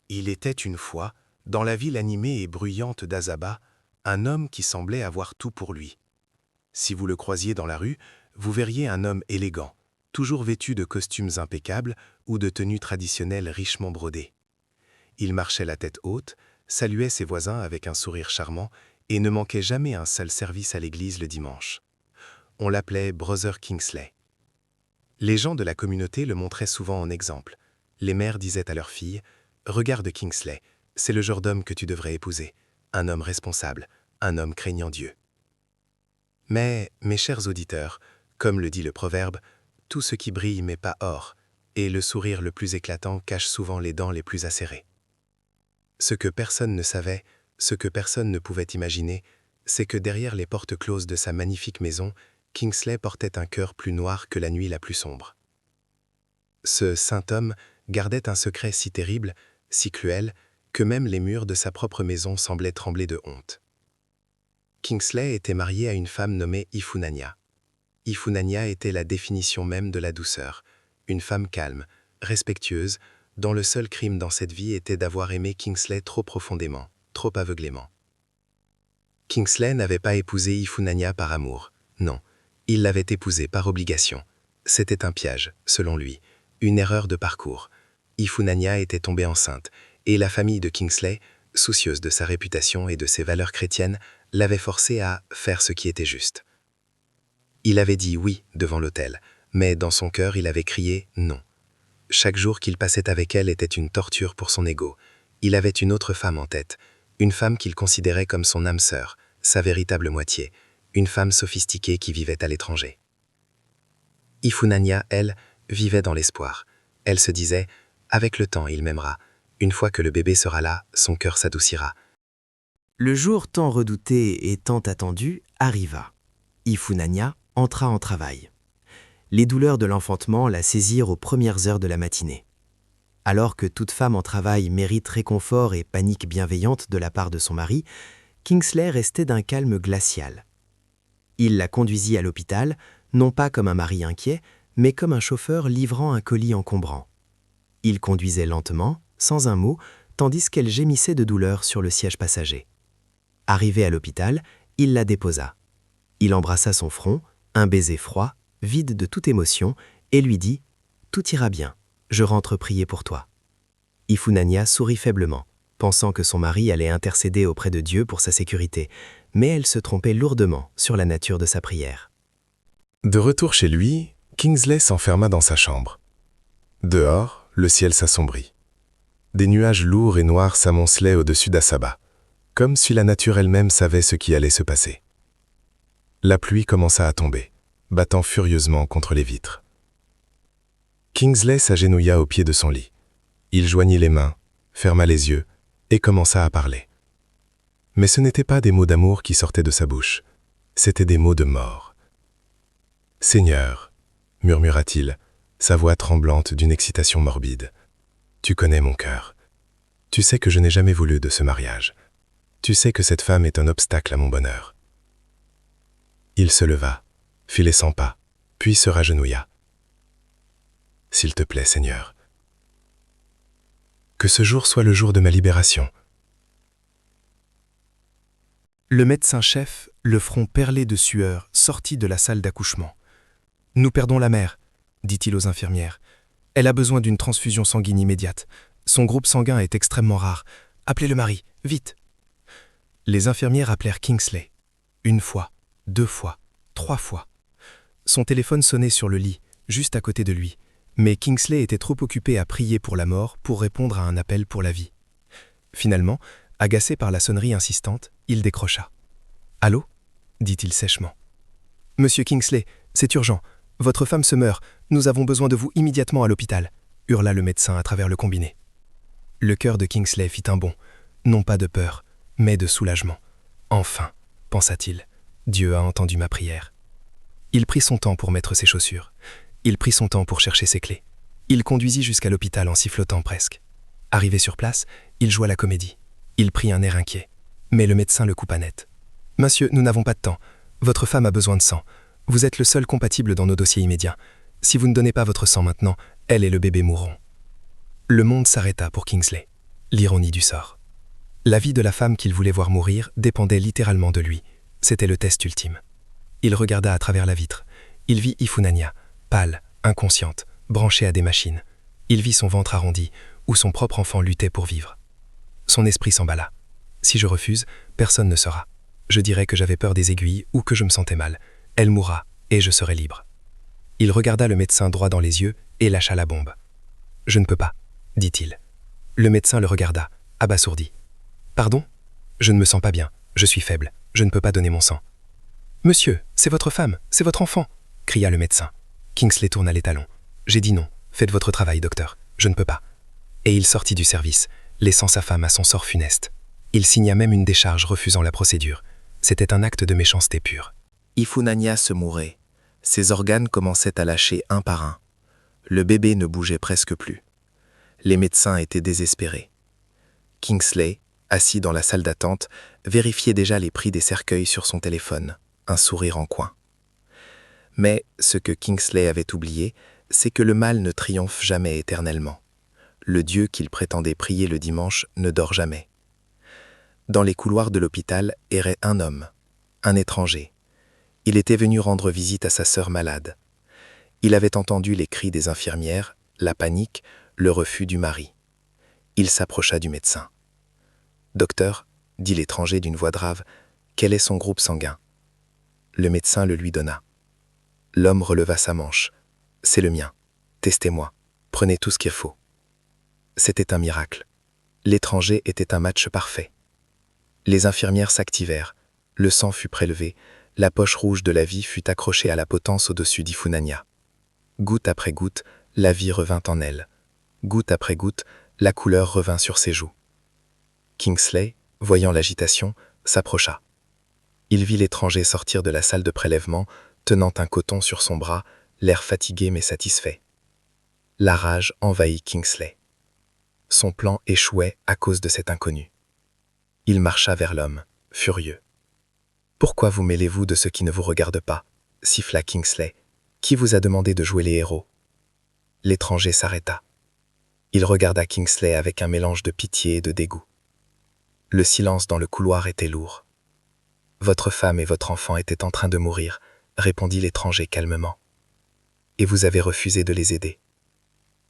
Il était une fois, dans la ville animée et bruyante d'Azaba, un homme qui semblait avoir tout pour lui. Si vous le croisiez dans la rue, vous verriez un homme élégant, toujours vêtu de costumes impeccables ou de tenues traditionnelles richement brodées. Il marchait la tête haute, saluait ses voisins avec un sourire charmant et ne manquait jamais un seul service à l'église le dimanche. On l'appelait Brother Kingsley. Les gens de la communauté le montraient souvent en exemple. Les mères disaient à leurs filles « Regarde Kingsley, c'est le genre d'homme que tu devrais épouser, un homme responsable, un homme craignant Dieu. » Mais, mes chers auditeurs, comme le dit le proverbe, tout ce qui brille mais pas or, et le sourire le plus éclatant cache souvent les dents les plus acérées. Ce que personne ne savait, ce que personne ne pouvait imaginer, c'est que derrière les portes closes de sa magnifique maison, Kingsley portait un cœur plus noir que la nuit la plus sombre. Ce saint homme gardait un secret si terrible, si cruel, que même les murs de sa propre maison semblaient trembler de honte. Kingsley était marié à une femme nommée Ifunanya. Ifunanya était la définition même de la douceur, une femme calme, respectueuse, dont le seul crime dans cette vie était d'avoir aimé Kingsley trop profondément, trop aveuglément. Kingsley n'avait pas épousé Ifunanya par amour, non, il l'avait épousée par obligation. C'était un piège, selon lui, une erreur de parcours. Ifunanya était tombée enceinte, et la famille de Kingsley, soucieuse de sa réputation et de ses valeurs chrétiennes, l'avait forcé à faire ce qui était juste. Il avait dit oui devant l'autel, mais dans son cœur il avait crié non. Chaque jour qu'il passait avec elle était une torture pour son ego. Il avait une autre femme en tête, une femme qu'il considérait comme son âme sœur, sa véritable moitié, une femme sophistiquée qui vivait à l'étranger. Ifunanya, elle, vivait dans l'espoir. Elle se disait « Avec le temps, il m'aimera. Une fois que le bébé sera là, son cœur s'adoucira. » Le jour tant redouté et tant attendu arriva. Ifunanya entra en travail. Les douleurs de l'enfantement la saisirent aux premières heures de la matinée. Alors que toute femme en travail mérite réconfort et panique bienveillante de la part de son mari, Kingsley restait d'un calme glacial. Il la conduisit à l'hôpital, non pas comme un mari inquiet, mais comme un chauffeur livrant un colis encombrant. Il conduisait lentement, sans un mot, tandis qu'elle gémissait de douleur sur le siège passager. Arrivé à l'hôpital, il la déposa. Il embrassa son front, un baiser froid, vide de toute émotion, et lui dit « Tout ira bien, je rentre prier pour toi. » Ifunanya sourit faiblement, pensant que son mari allait intercéder auprès de Dieu pour sa sécurité, mais elle se trompait lourdement sur la nature de sa prière. De retour chez lui, Kingsley s'enferma dans sa chambre. Dehors, le ciel s'assombrit. Des nuages lourds et noirs s'amoncelaient au-dessus d'Azaba, comme si la nature elle-même savait ce qui allait se passer. La pluie commença à tomber, battant furieusement contre les vitres. Kingsley s'agenouilla au pied de son lit. Il joignit les mains, ferma les yeux et commença à parler. Mais ce n'étaient pas des mots d'amour qui sortaient de sa bouche, c'étaient des mots de mort. « Seigneur, » murmura-t-il, sa voix tremblante d'une excitation morbide, « tu connais mon cœur. Tu sais que je n'ai jamais voulu de ce mariage. Tu sais que cette femme est un obstacle à mon bonheur. » Il se leva, fit les 100 pas, puis se ragenouilla. « S'il te plaît, Seigneur, que ce jour soit le jour de ma libération. » Le médecin-chef, le front perlé de sueur, sortit de la salle d'accouchement. « Nous perdons la mère, » dit-il aux infirmières. « Elle a besoin d'une transfusion sanguine immédiate. Son groupe sanguin est extrêmement rare. Appelez le mari, vite !» Les infirmières appelèrent Kingsley. 1 fois, 2 fois, 3 fois. Son téléphone sonnait sur le lit, juste à côté de lui, mais Kingsley était trop occupé à prier pour la mort pour répondre à un appel pour la vie. Finalement, agacé par la sonnerie insistante, il décrocha. « Allô ?» dit-il sèchement. « Monsieur Kingsley, c'est urgent. Votre femme se meurt. Nous avons besoin de vous immédiatement à l'hôpital » hurla le médecin à travers le combiné. Le cœur de Kingsley fit un bond, non pas de peur, mais de soulagement. « Enfin, pensa-t-il, Dieu a entendu ma prière. » Il prit son temps pour mettre ses chaussures. Il prit son temps pour chercher ses clés. Il conduisit jusqu'à l'hôpital en sifflotant presque. Arrivé sur place, il joua la comédie. Il prit un air inquiet. Mais le médecin le coupa net. « Monsieur, nous n'avons pas de temps. Votre femme a besoin de sang. Vous êtes le seul compatible dans nos dossiers immédiats. Si vous ne donnez pas votre sang maintenant, elle et le bébé mourront. » Le monde s'arrêta pour Kingsley. L'ironie du sort. La vie de la femme qu'il voulait voir mourir dépendait littéralement de lui. C'était le test ultime. Il regarda à travers la vitre. Il vit Ifunanya, pâle, inconsciente, branchée à des machines. Il vit son ventre arrondi, où son propre enfant luttait pour vivre. Son esprit s'emballa. Si je refuse, personne ne saura. Je dirai que j'avais peur des aiguilles ou que je me sentais mal. Elle mourra, et je serai libre. Il regarda le médecin droit dans les yeux et lâcha la bombe. « Je ne peux pas », dit-il. Le médecin le regarda, abasourdi. « Pardon ? Je ne me sens pas bien, je suis faible, je ne peux pas donner mon sang. »« Monsieur, c'est votre femme, c'est votre enfant !» cria le médecin. Kingsley tourna les talons. « J'ai dit non, faites votre travail, docteur, je ne peux pas. » Et il sortit du service, laissant sa femme à son sort funeste. Il signa même une décharge refusant la procédure. C'était un acte de méchanceté pure. Ifunanya se mourait. Ses organes commençaient à lâcher un par un. Le bébé ne bougeait presque plus. Les médecins étaient désespérés. Kingsley, assis dans la salle d'attente, vérifiait déjà les prix des cercueils sur son téléphone, un sourire en coin. Mais ce que Kingsley avait oublié, c'est que le mal ne triomphe jamais éternellement. Le Dieu qu'il prétendait prier le dimanche ne dort jamais. Dans les couloirs de l'hôpital errait un homme, un étranger. Il était venu rendre visite à sa sœur malade. Il avait entendu les cris des infirmières, la panique, le refus du mari. Il s'approcha du médecin. « Docteur, » dit l'étranger d'une voix grave, « quel est son groupe sanguin ?» Le médecin le lui donna. L'homme releva sa manche. « C'est le mien. Testez-moi. Prenez tout ce qu'il faut. » C'était un miracle. L'étranger était un match parfait. Les infirmières s'activèrent. Le sang fut prélevé. La poche rouge de la vie fut accrochée à la potence au-dessus d'Ifunanya. Goutte après goutte, la vie revint en elle. Goutte après goutte, la couleur revint sur ses joues. Kingsley, voyant l'agitation, s'approcha. Il vit l'étranger sortir de la salle de prélèvement, tenant un coton sur son bras, l'air fatigué mais satisfait. La rage envahit Kingsley. Son plan échouait à cause de cet inconnu. Il marcha vers l'homme, furieux. « Pourquoi vous mêlez-vous de ce qui ne vous regarde pas ?» siffla Kingsley. « Qui vous a demandé de jouer les héros ?» L'étranger s'arrêta. Il regarda Kingsley avec un mélange de pitié et de dégoût. Le silence dans le couloir était lourd. « Votre femme et votre enfant étaient en train de mourir, » répondit l'étranger calmement. « Et vous avez refusé de les aider.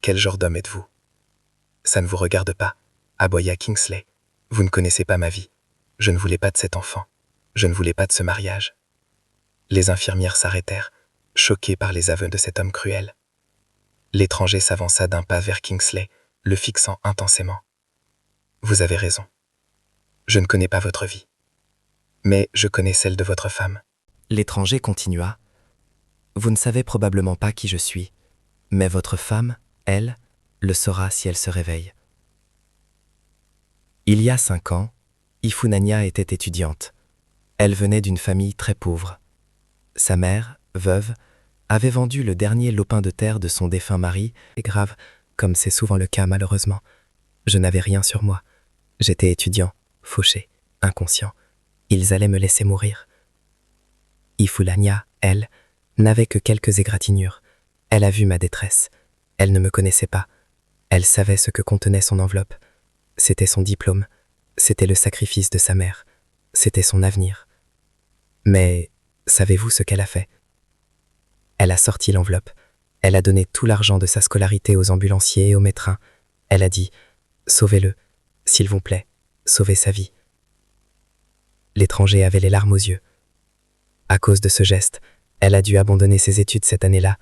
Quel genre d'homme êtes-vous ?»« Ça ne vous regarde pas, » aboya Kingsley. « Vous ne connaissez pas ma vie. Je ne voulais pas de cet enfant. Je ne voulais pas de ce mariage. » Les infirmières s'arrêtèrent, choquées par les aveux de cet homme cruel. L'étranger s'avança d'un pas vers Kingsley, le fixant intensément. « Vous avez raison. Je ne connais pas votre vie. Mais je connais celle de votre femme. » L'étranger continua. « Vous ne savez probablement pas qui je suis, mais votre femme, elle, le saura si elle se réveille. » Il y a 5 ans, Ifunanya était étudiante. Elle venait d'une famille très pauvre. Sa mère, veuve, avait vendu le dernier lopin de terre de son défunt mari, et grave, comme c'est souvent le cas malheureusement. Je n'avais rien sur moi. J'étais étudiant, fauché, inconscient. Ils allaient me laisser mourir. Ifunanya, elle, n'avait que quelques égratignures. Elle a vu ma détresse. Elle ne me connaissait pas. Elle savait ce que contenait son enveloppe. C'était son diplôme. C'était le sacrifice de sa mère. C'était son avenir. Mais savez-vous ce qu'elle a fait ? Elle a sorti l'enveloppe. Elle a donné tout l'argent de sa scolarité aux ambulanciers et aux médecins. Elle a dit « Sauvez-le, s'il vous plaît, sauvez sa vie. » L'étranger avait les larmes aux yeux. À cause de ce geste, elle a dû abandonner ses études cette année-là.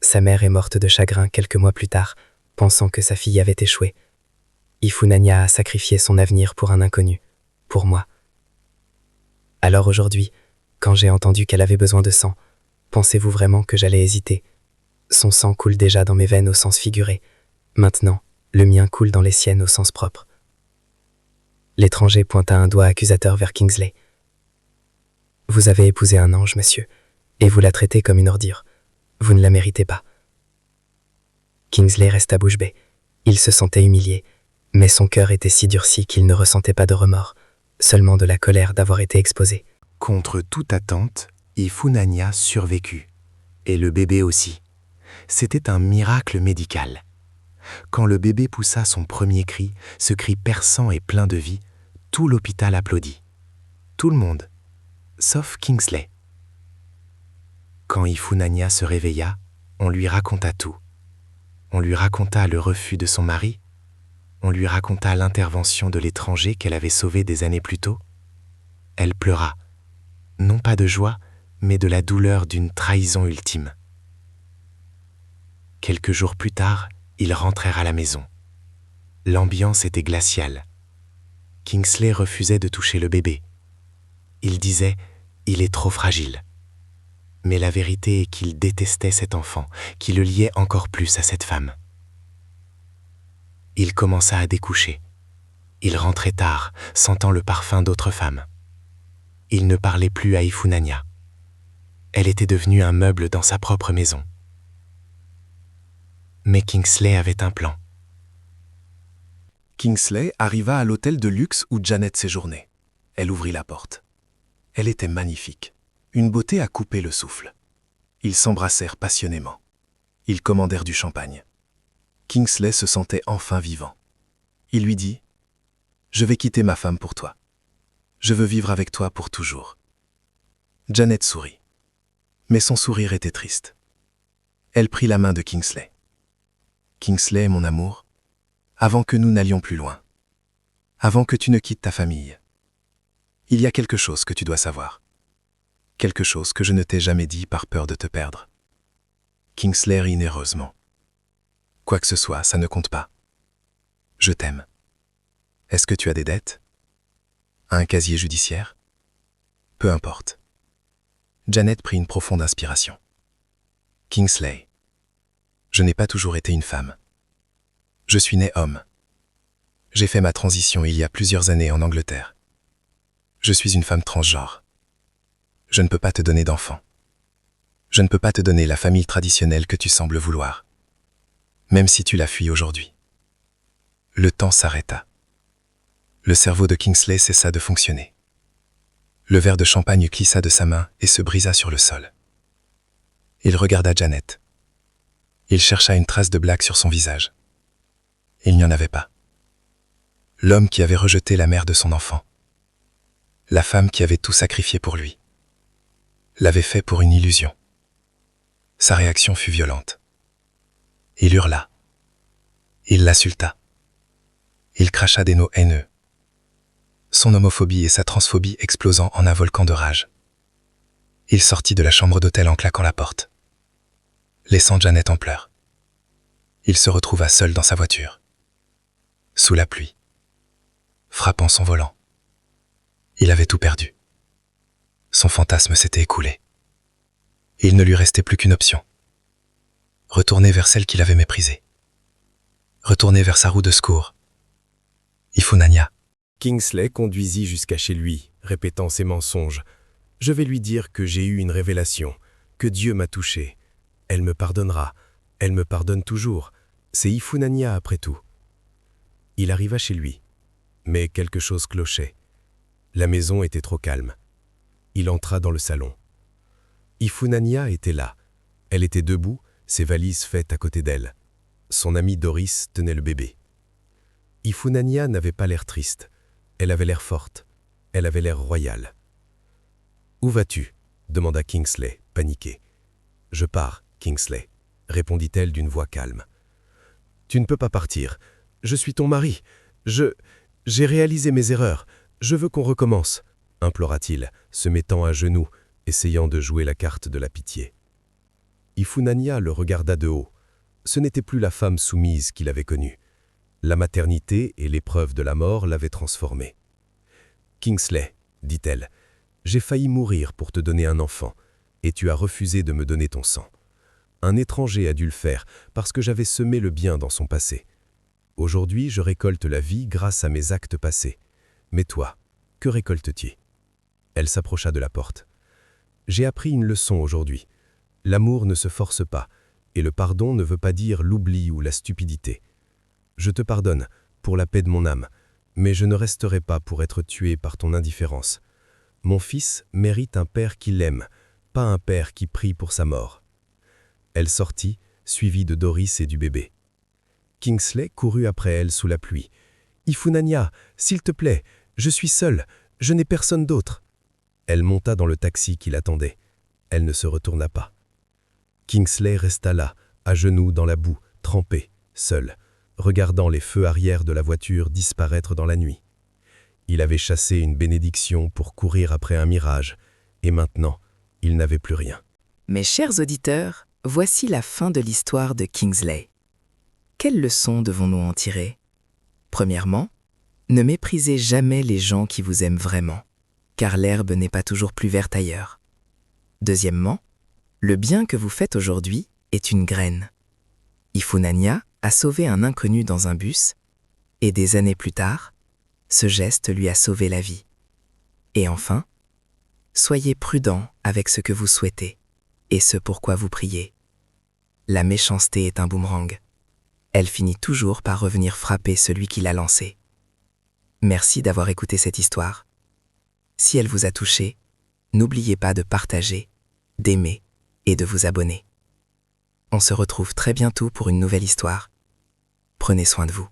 Sa mère est morte de chagrin quelques mois plus tard, pensant que sa fille avait échoué. Ifunanya a sacrifié son avenir pour un inconnu, pour moi. Alors aujourd'hui, quand j'ai entendu qu'elle avait besoin de sang, pensez-vous vraiment que j'allais hésiter ? Son sang coule déjà dans mes veines au sens figuré. Maintenant, le mien coule dans les siennes au sens propre. L'étranger pointa un doigt accusateur vers Kingsley. « Vous avez épousé un ange, monsieur, et vous la traitez comme une ordure. Vous ne la méritez pas. » Kingsley resta bouche bée. Il se sentait humilié, mais son cœur était si durci qu'il ne ressentait pas de remords, seulement de la colère d'avoir été exposé. Contre toute attente, Ifunanya survécut. Et le bébé aussi. C'était un miracle médical. Quand le bébé poussa son premier cri, ce cri perçant et plein de vie, tout l'hôpital applaudit. Tout le monde, sauf Kingsley. Quand Ifunanya se réveilla, on lui raconta tout. On lui raconta le refus de son mari, on lui raconta l'intervention de l'étranger qu'elle avait sauvé des années plus tôt. Elle pleura, non pas de joie, mais de la douleur d'une trahison ultime. Quelques jours plus tard, ils rentrèrent à la maison. L'ambiance était glaciale. Kingsley refusait de toucher le bébé. Il disait « il est trop fragile ». Mais la vérité est qu'il détestait cet enfant, qui le liait encore plus à cette femme. Il commença à découcher. Il rentrait tard, sentant le parfum d'autres femmes. Il ne parlait plus à Ifunanya. Elle était devenue un meuble dans sa propre maison. Mais Kingsley avait un plan. Kingsley arriva à l'hôtel de luxe où Janet séjournait. Elle ouvrit la porte. Elle était magnifique. Une beauté à couper le souffle. Ils s'embrassèrent passionnément. Ils commandèrent du champagne. Kingsley se sentait enfin vivant. Il lui dit « Je vais quitter ma femme pour toi. Je veux vivre avec toi pour toujours. » Janet sourit. Mais son sourire était triste. Elle prit la main de Kingsley. « Kingsley, mon amour, avant que nous n'allions plus loin, avant que tu ne quittes ta famille, il y a quelque chose que tu dois savoir. Quelque chose que je ne t'ai jamais dit par peur de te perdre. » Kingsley rit nerveusement. « Quoi que ce soit, ça ne compte pas. Je t'aime. Est-ce que tu as des dettes? Un casier judiciaire? Peu importe. » Janet prit une profonde inspiration. « Kingsley, je n'ai pas toujours été une femme. Je suis né homme. J'ai fait ma transition il y a plusieurs années en Angleterre. Je suis une femme transgenre. Je ne peux pas te donner d'enfant. Je ne peux pas te donner la famille traditionnelle que tu sembles vouloir. Même si tu la fuis aujourd'hui. » Le temps s'arrêta. Le cerveau de Kingsley cessa de fonctionner. Le verre de champagne glissa de sa main et se brisa sur le sol. Il regarda Janet. Il chercha une trace de blague sur son visage. Il n'y en avait pas. L'homme qui avait rejeté la mère de son enfant. La femme qui avait tout sacrifié pour lui. L'avait fait pour une illusion. Sa réaction fut violente. Il hurla. Il l'insulta. Il cracha des mots haineux. Son homophobie et sa transphobie explosant en un volcan de rage. Il sortit de la chambre d'hôtel en claquant la porte, laissant Janet en pleurs. Il se retrouva seul dans sa voiture, sous la pluie, frappant son volant. Il avait tout perdu. Son fantasme s'était écoulé. Il ne lui restait plus qu'une option. Retourner vers celle qu'il avait méprisée. Retourner vers sa roue de secours. Ifunanya. Kingsley conduisit jusqu'à chez lui, répétant ses mensonges. « Je vais lui dire que j'ai eu une révélation, que Dieu m'a touché. Elle me pardonnera. Elle me pardonne toujours. C'est Ifunanya après tout. » Il arriva chez lui. Mais quelque chose clochait. La maison était trop calme. Il entra dans le salon. Ifunanya était là. Elle était debout, ses valises faites à côté d'elle. Son ami Doris tenait le bébé. Ifunanya n'avait pas l'air triste. Elle avait l'air forte. Elle avait l'air royale. « Où vas-tu » demanda Kingsley, paniqué. « Je pars, Kingsley » répondit-elle d'une voix calme. « Tu ne peux pas partir. Je suis ton mari. J'ai réalisé mes erreurs. Je veux qu'on recommence » implora-t-il, se mettant à genoux, essayant de jouer la carte de la pitié. Ifunanya le regarda de haut. Ce n'était plus la femme soumise qu'il avait connue. La maternité et l'épreuve de la mort l'avaient transformée. « Kingsley, dit-elle, j'ai failli mourir pour te donner un enfant, et tu as refusé de me donner ton sang. Un étranger a dû le faire parce que j'avais semé le bien dans son passé. Aujourd'hui, je récolte la vie grâce à mes actes passés. Mais toi, que récoltes-tu » Elle s'approcha de la porte. « J'ai appris une leçon aujourd'hui. L'amour ne se force pas, et le pardon ne veut pas dire l'oubli ou la stupidité. Je te pardonne, pour la paix de mon âme, mais je ne resterai pas pour être tué par ton indifférence. Mon fils mérite un père qui l'aime, pas un père qui prie pour sa mort. » Elle sortit, suivie de Doris et du bébé. Kingsley courut après elle sous la pluie. « Ifunanya, s'il te plaît, je suis seule, je n'ai personne d'autre. » Elle monta dans le taxi qui l'attendait. Elle ne se retourna pas. Kingsley resta là, à genoux dans la boue, trempé, seul, regardant les feux arrière de la voiture disparaître dans la nuit. Il avait chassé une bénédiction pour courir après un mirage, et maintenant, il n'avait plus rien. Mes chers auditeurs, voici la fin de l'histoire de Kingsley. Quelles leçons devons-nous en tirer? Premièrement, ne méprisez jamais les gens qui vous aiment vraiment, car l'herbe n'est pas toujours plus verte ailleurs. Deuxièmement, le bien que vous faites aujourd'hui est une graine. Ifunanya a sauvé un inconnu dans un bus, et des années plus tard, ce geste lui a sauvé la vie. Et enfin, soyez prudent avec ce que vous souhaitez, et ce pourquoi vous priez. La méchanceté est un boomerang. Elle finit toujours par revenir frapper celui qui l'a lancée. Merci d'avoir écouté cette histoire. Si elle vous a touché, n'oubliez pas de partager, d'aimer et de vous abonner. On se retrouve très bientôt pour une nouvelle histoire. Prenez soin de vous.